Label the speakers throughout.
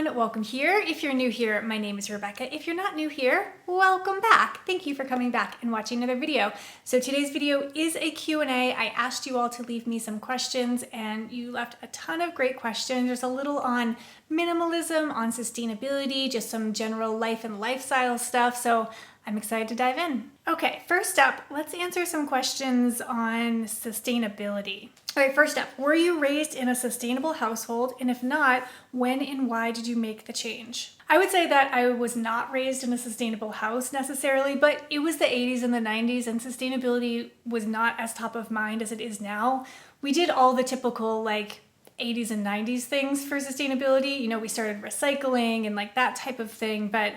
Speaker 1: everyone, welcome here. If you're new here, my name is Rebecca. If you're not new here, welcome back. Thank you for coming back and watching another video. So today's video is a Q&A. I asked you all to leave me some questions and you left a ton of great questions. There's a little on minimalism, on sustainability, just some general life and lifestyle stuff. So I'm excited to dive in. Okay, first up, let's answer some questions on sustainability. All right, first up, were you raised in a sustainable household? And if not, when and why did you make the change? I would say that I was not raised in a sustainable house necessarily, but it was the 80s and the 90s and sustainability was not as top of mind as it is now. We did all the typical 80s and 90s things for sustainability. You know, we started recycling and that type of thing, but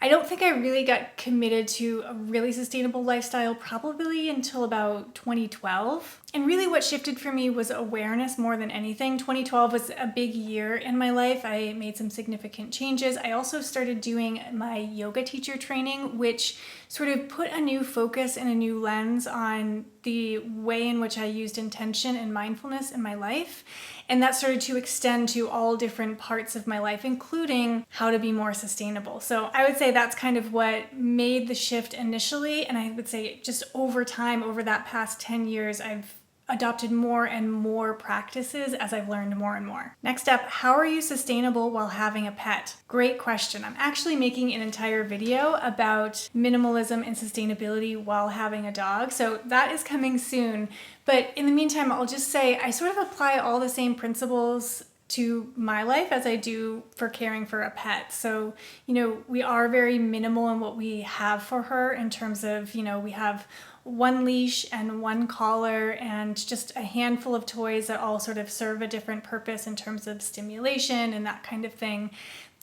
Speaker 1: I don't think I really got committed to a really sustainable lifestyle probably until about 2012. And really what shifted for me was awareness more than anything. 2012 was a big year in my life. I made some significant changes. I also started doing my yoga teacher training, which sort of put a new focus and a new lens on the way in which I used intention and mindfulness in my life. And that started to extend to all different parts of my life, including how to be more sustainable. So I would say that's kind of what made the shift initially. And I would say just over time, over that past 10 years, I've adopted more and more practices as I've learned more and more. Next up, how are you sustainable while having a pet? Great question. I'm actually making an entire video about minimalism and sustainability while having a dog, so that is coming soon. But in the meantime, I'll just say I sort of apply all the same principles to my life as I do for caring for a pet. So, we are very minimal in what we have for her in terms of, we have one leash and one collar and just a handful of toys that all sort of serve a different purpose in terms of stimulation and that kind of thing.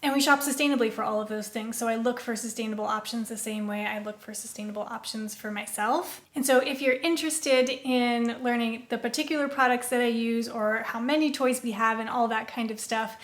Speaker 1: And we shop sustainably for all of those things. So I look for sustainable options the same way I look for sustainable options for myself. And so if you're interested in learning the particular products that I use or how many toys we have and all that kind of stuff,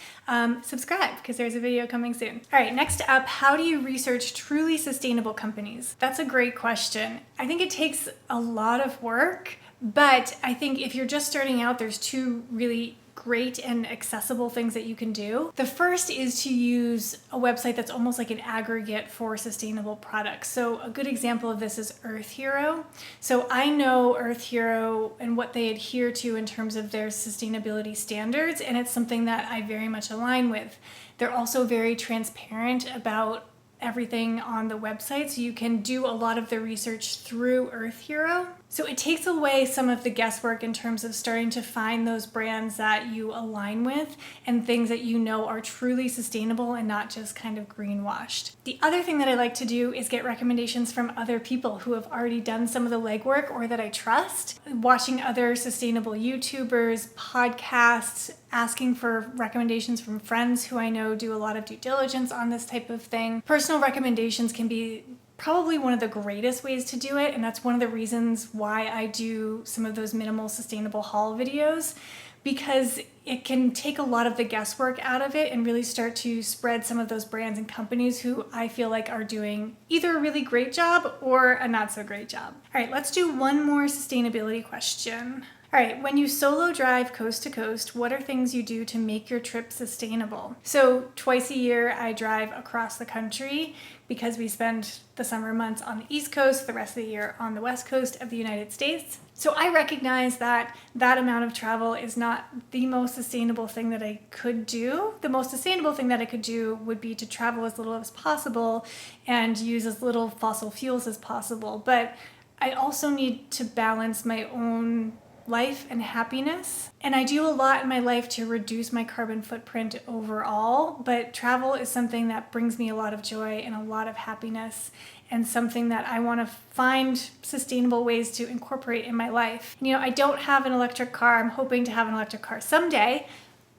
Speaker 1: subscribe because there's a video coming soon. All right, next up, how do you research truly sustainable companies? That's a great question. I think it takes a lot of work, but I think if you're just starting out, there's two really great and accessible things that you can do. The first is to use a website that's almost like an aggregate for sustainable products. So a good example of this is Earth Hero. So I know Earth Hero and what they adhere to in terms of their sustainability standards, and it's something that I very much align with. They're also very transparent about everything on the website, so you can do a lot of the research through Earth Hero. So it takes away some of the guesswork in terms of starting to find those brands that you align with and things that you know are truly sustainable and not just kind of greenwashed. The other thing that I like to do is get recommendations from other people who have already done some of the legwork or that I trust. Watching other sustainable YouTubers, podcasts, asking for recommendations from friends who I know do a lot of due diligence on this type of thing. Personal recommendations can be probably one of the greatest ways to do it, and that's one of the reasons why I do some of those minimal sustainable haul videos, because it can take a lot of the guesswork out of it and really start to spread some of those brands and companies who I feel like are doing either a really great job or a not so great job. All right, let's do one more sustainability question. All right, when you solo drive coast to coast, what are things you do to make your trip sustainable? So twice a year I drive across the country because we spend the summer months on the East Coast, the rest of the year on the West Coast of the United States. So I recognize that that amount of travel is not the most sustainable thing that I could do. The most sustainable thing that I could do would be to travel as little as possible and use as little fossil fuels as possible. But I also need to balance my own life and happiness. And I do a lot in my life to reduce my carbon footprint overall, but travel is something that brings me a lot of joy and a lot of happiness and something that I want to find sustainable ways to incorporate in my life. I don't have an electric car. I'm hoping to have an electric car someday.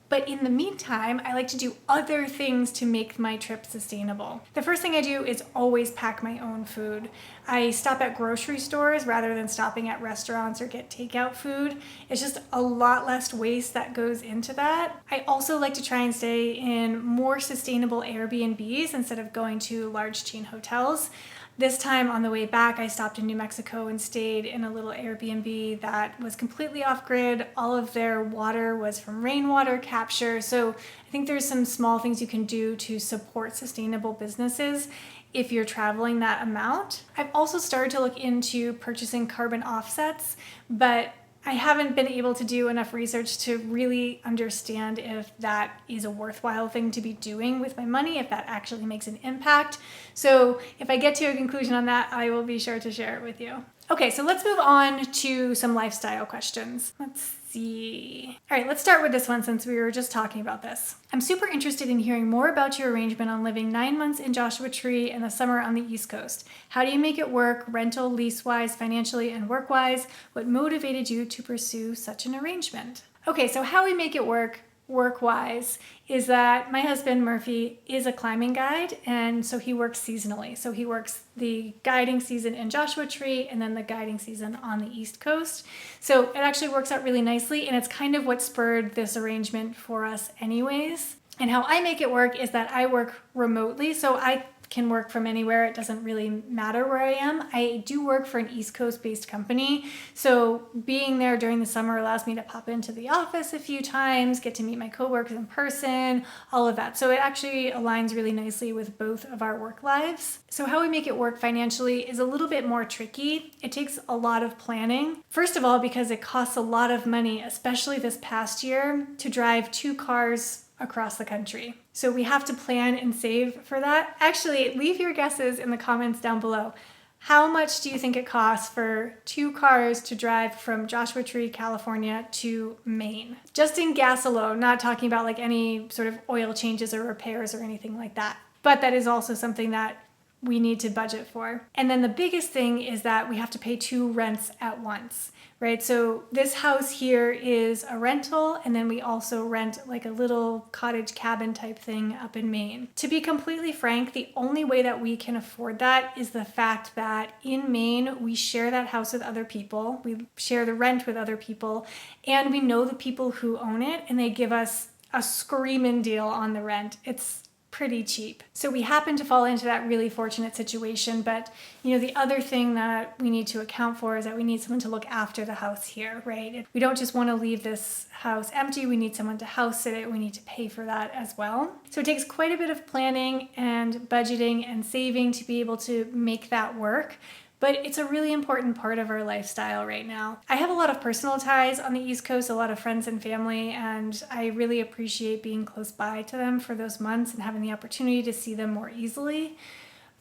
Speaker 1: But in the meantime, I like to do other things to make my trip sustainable. The first thing I do is always pack my own food. I stop at grocery stores rather than stopping at restaurants or get takeout food. It's just a lot less waste that goes into that. I also like to try and stay in more sustainable Airbnbs instead of going to large chain hotels. This time on the way back, I stopped in New Mexico and stayed in a little Airbnb that was completely off-grid. All of their water was from rainwater capture. So I think there's some small things you can do to support sustainable businesses if you're traveling that amount. I've also started to look into purchasing carbon offsets, but I haven't been able to do enough research to really understand if that is a worthwhile thing to be doing with my money, if that actually makes an impact. So if I get to a conclusion on that, I will be sure to share it with you. Okay, so let's move on to some lifestyle questions. Let's see. All right, let's start with this one since we were just talking about this. I'm super interested in hearing more about your arrangement on living 9 months in Joshua Tree in the summer on the East Coast. How do you make it work, rental, lease-wise, financially, and work-wise? What motivated you to pursue such an arrangement? Okay, so how we make it work-wise is that my husband Murphy is a climbing guide, and so he works seasonally. So he works the guiding season in Joshua Tree and then the guiding season on the East Coast. So it actually works out really nicely, and it's kind of what spurred this arrangement for us anyways. And how I make it work is that I work remotely, so I can work from anywhere. It doesn't really matter where I am. I do work for an East Coast based company. So being there during the summer allows me to pop into the office a few times, get to meet my coworkers in person, all of that. So it actually aligns really nicely with both of our work lives. So how we make it work financially is a little bit more tricky. It takes a lot of planning. First of all, because it costs a lot of money, especially this past year, to drive 2 cars across the country. So we have to plan and save for that. Actually, leave your guesses in the comments down below. How much do you think it costs for 2 cars to drive from Joshua Tree, California to Maine? Just in gas alone, not talking about like any sort of oil changes or repairs or anything like that. But that is also something that we need to budget for. And then the biggest thing is that we have to pay 2 rents at once, right? So this house here is a rental, and then we also rent like a little cottage cabin type thing up in Maine. To be completely frank, the only way that we can afford that is the fact that in Maine, we share that house with other people. We share the rent with other people, and we know the people who own it, and they give us a screaming deal on the rent. It's pretty cheap. So we happen to fall into that really fortunate situation. But the other thing that we need to account for is that we need someone to look after the house here, right? We don't just want to leave this house empty. We need someone to house sit it. We need to pay for that as well. So it takes quite a bit of planning and budgeting and saving to be able to make that work. But it's a really important part of our lifestyle right now. I have a lot of personal ties on the East Coast, a lot of friends and family, and I really appreciate being close by to them for those months and having the opportunity to see them more easily.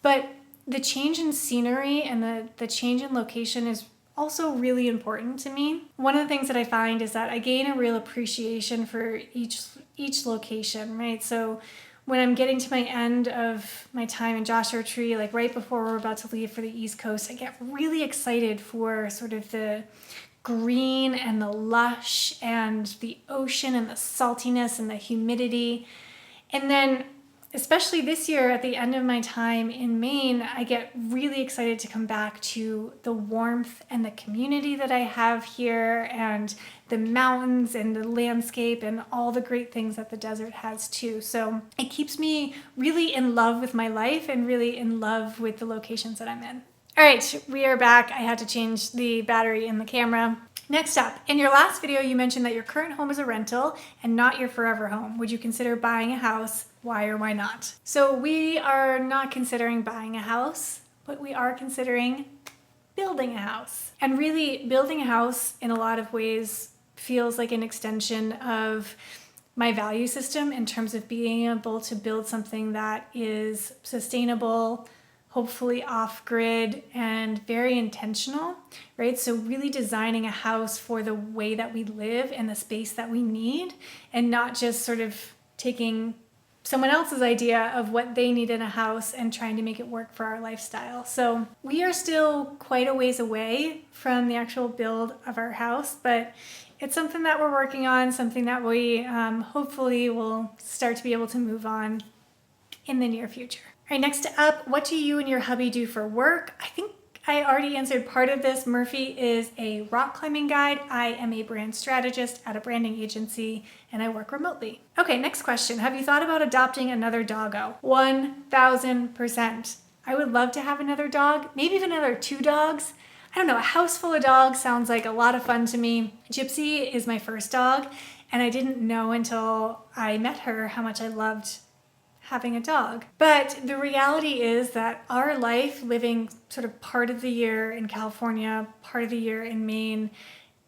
Speaker 1: But the change in scenery and the change in location is also really important to me. One of the things that I find is that I gain a real appreciation for each location, right? So when I'm getting to my end of my time in Joshua Tree, like right before we're about to leave for the East Coast, I get really excited for sort of the green and the lush and the ocean and the saltiness and the humidity. And then especially this year at the end of my time in Maine, I get really excited to come back to the warmth and the community that I have here and the mountains and the landscape and all the great things that the desert has too. So it keeps me really in love with my life and really in love with the locations that I'm in. All right, we are back. I had to change the battery in the camera. Next up, in your last video, you mentioned that your current home is a rental and not your forever home. Would you consider buying a house? Why or why not? So we are not considering buying a house, but we are considering building a house. And really, building a house in a lot of ways feels like an extension of my value system in terms of being able to build something that is sustainable, hopefully off-grid, and very intentional, right? So really designing a house for the way that we live and the space that we need, and not just sort of taking someone else's idea of what they need in a house and trying to make it work for our lifestyle. So we are still quite a ways away from the actual build of our house, but it's something that we're working on, something that we hopefully will start to be able to move on in the near future. All right, next up, what do you and your hubby do for work? I think I already answered part of this. Murphy is a rock climbing guide. I am a brand strategist at a branding agency, and I work remotely. Okay, next question. Have you thought about adopting another doggo? 1000%. I would love to have another dog, maybe even another 2 dogs. I don't know, a house full of dogs sounds like a lot of fun to me. Gypsy is my first dog, and I didn't know until I met her how much I loved having a dog. But the reality is that our life, living sort of part of the year in California, part of the year in Maine,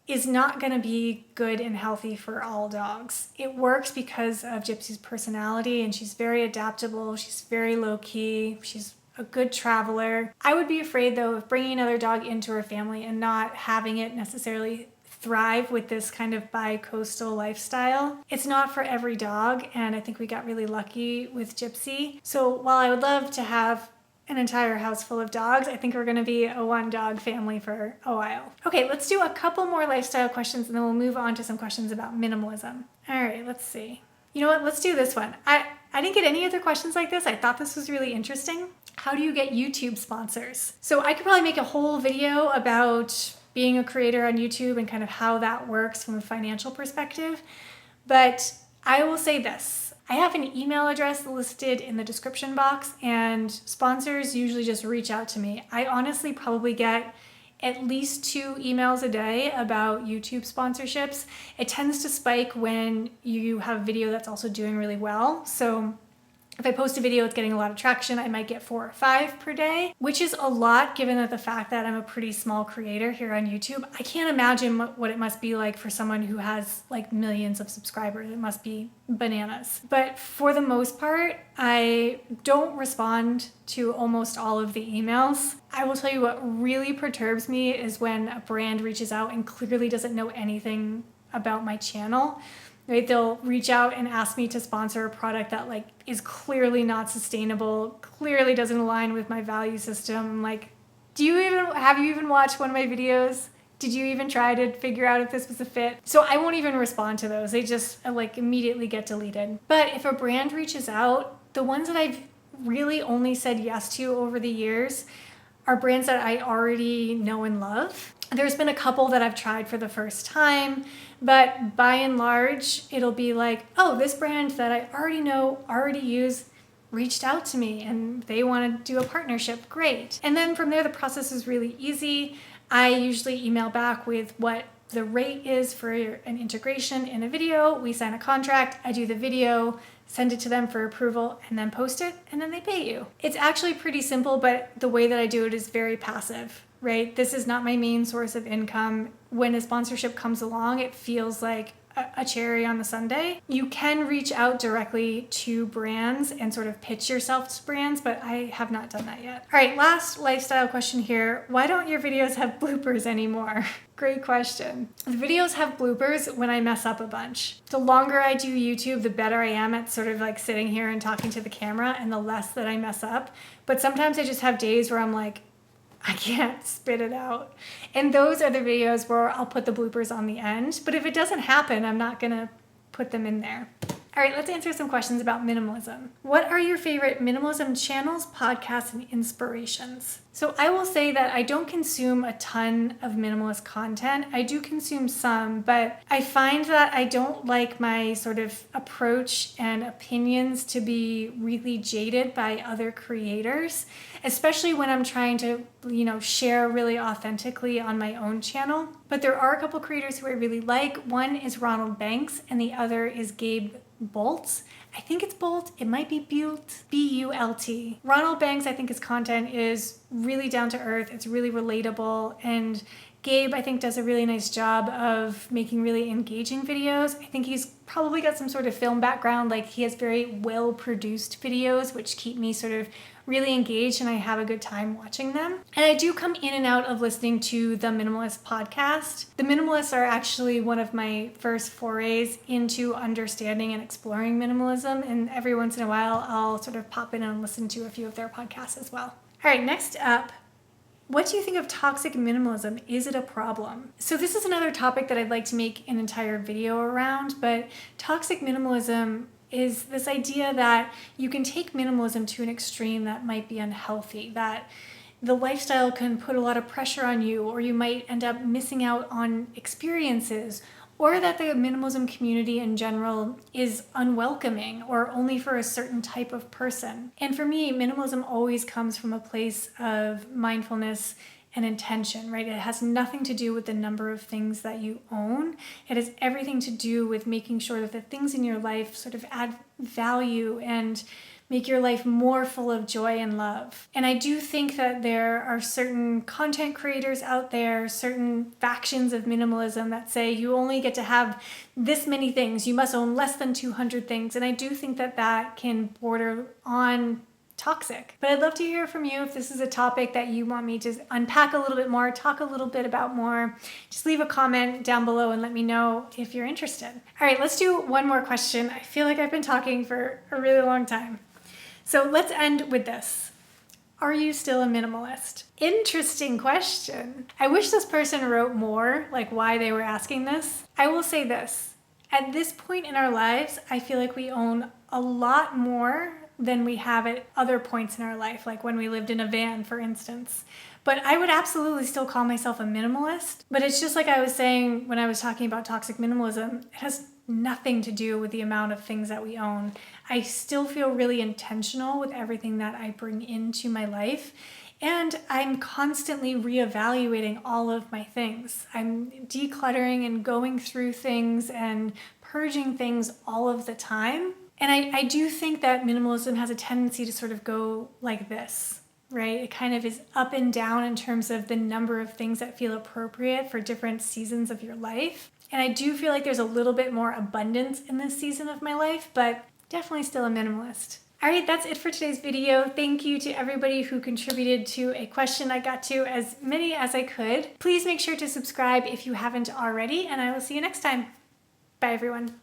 Speaker 1: is not going to be good and healthy for all dogs. It works because of Gypsy's personality, and she's very adaptable, she's very low-key, she's a good traveler. I would be afraid though of bringing another dog into our family and not having it necessarily thrive with this kind of bi-coastal lifestyle. It's not for every dog, and I think we got really lucky with Gypsy. So while I would love to have an entire house full of dogs, I think we're gonna be a 1-dog family for a while. Okay, let's do a couple more lifestyle questions and then we'll move on to some questions about minimalism. All right, let's see. You know what, let's do this one. I didn't get any other questions like this. I thought this was really interesting. How do you get YouTube sponsors? So I could probably make a whole video about being a creator on YouTube and kind of how that works from a financial perspective. But I will say this. I have an email address listed in the description box, and sponsors usually just reach out to me. I honestly probably get at least 2 emails a day about YouTube sponsorships. It tends to spike when you have a video that's also doing really well. So if I post a video that's getting a lot of traction, I might get 4 or 5 per day, which is a lot given that the fact that I'm a pretty small creator here on YouTube. I can't imagine what it must be like for someone who has like millions of subscribers. It must be bananas. But for the most part, I don't respond to almost all of the emails. I will tell you what really perturbs me is when a brand reaches out and clearly doesn't know anything about my channel. Right? They'll reach out and ask me to sponsor a product that like is clearly not sustainable, clearly doesn't align with my value system. I'm like, have you even watched one of my videos? Did you even try to figure out if this was a fit? So I won't even respond to those. They just like immediately get deleted. But if a brand reaches out, the ones that I've really only said yes to over the years are brands that I already know and love. There's been a couple that I've tried for the first time, but by and large, it'll be like, oh, this brand that I already know, already use, reached out to me and they want to do a partnership, great. And then from there, the process is really easy. I usually email back with what the rate is for an integration in a video. We sign a contract, I do the video, send it to them for approval, and then post it, and then they pay you. It's actually pretty simple, but the way that I do it is very passive, right? This is not my main source of income. When a sponsorship comes along, it feels like a cherry on the sundae. You can reach out directly to brands and sort of pitch yourself to brands, but I have not done that yet. All right, last lifestyle question here. Why don't your videos have bloopers anymore? Great question. The videos have bloopers when I mess up a bunch. The longer I do YouTube, the better I am at sort of like sitting here and talking to the camera, and the less that I mess up. But sometimes I just have days where I'm like, I can't spit it out. And those are the videos where I'll put the bloopers on the end. But if it doesn't happen, I'm not gonna put them in there. All right, let's answer some questions about minimalism. What are your favorite minimalism channels, podcasts, and inspirations? So I will say that I don't consume a ton of minimalist content. I do consume some, but I find that I don't like my sort of approach and opinions to be really jaded by other creators, especially when I'm trying to, share really authentically on my own channel. But there are a couple creators who I really like. One is Ronald Banks and the other is Gabe Bolt. I think it's Bolt. It might be Bult. B-U-L-T. Ronald Banks, I think his content is really down to earth. It's really relatable. And Gabe, I think, does a really nice job of making really engaging videos. I think he's probably got some sort of film background. Like, he has very well-produced videos, which keep me sort of really engaged and I have a good time watching them. And I do come in and out of listening to the Minimalist podcast. The Minimalists are actually one of my first forays into understanding and exploring minimalism, and every once in a while I'll sort of pop in and listen to a few of their podcasts as well. All right, next up, what do you think of toxic minimalism? Is it a problem? So this is another topic that I'd like to make an entire video around, but toxic minimalism is this idea that you can take minimalism to an extreme that might be unhealthy, that the lifestyle can put a lot of pressure on you, or you might end up missing out on experiences, or that the minimalism community in general is unwelcoming or only for a certain type of person. And for me, minimalism always comes from a place of mindfulness and intention, right? It has nothing to do with the number of things that you own. It has everything to do with making sure that the things in your life sort of add value and make your life more full of joy and love. And I do think that there are certain content creators out there, certain factions of minimalism that say you only get to have this many things, you must own less than 200 things. And I do think that that can border on toxic. But I'd love to hear from you if this is a topic that you want me to unpack a little bit more, talk a little bit about more. Just leave a comment down below and let me know if you're interested. All right, let's do one more question. I feel like I've been talking for a really long time. So let's end with this. Are you still a minimalist? Interesting question. I wish this person wrote more, like why they were asking this. I will say this. At this point in our lives, I feel like we own a lot more than we have at other points in our life, like when we lived in a van, for instance. But I would absolutely still call myself a minimalist. But it's just like I was saying when I was talking about toxic minimalism, it has nothing to do with the amount of things that we own. I still feel really intentional with everything that I bring into my life. And I'm constantly reevaluating all of my things. I'm decluttering and going through things and purging things all of the time. And I do think that minimalism has a tendency to sort of go like this, right? It kind of is up and down in terms of the number of things that feel appropriate for different seasons of your life. And I do feel like there's a little bit more abundance in this season of my life, but definitely still a minimalist. All right, that's it for today's video. Thank you to everybody who contributed to a question. I got to as many as I could. Please make sure to subscribe if you haven't already, and I will see you next time. Bye, everyone.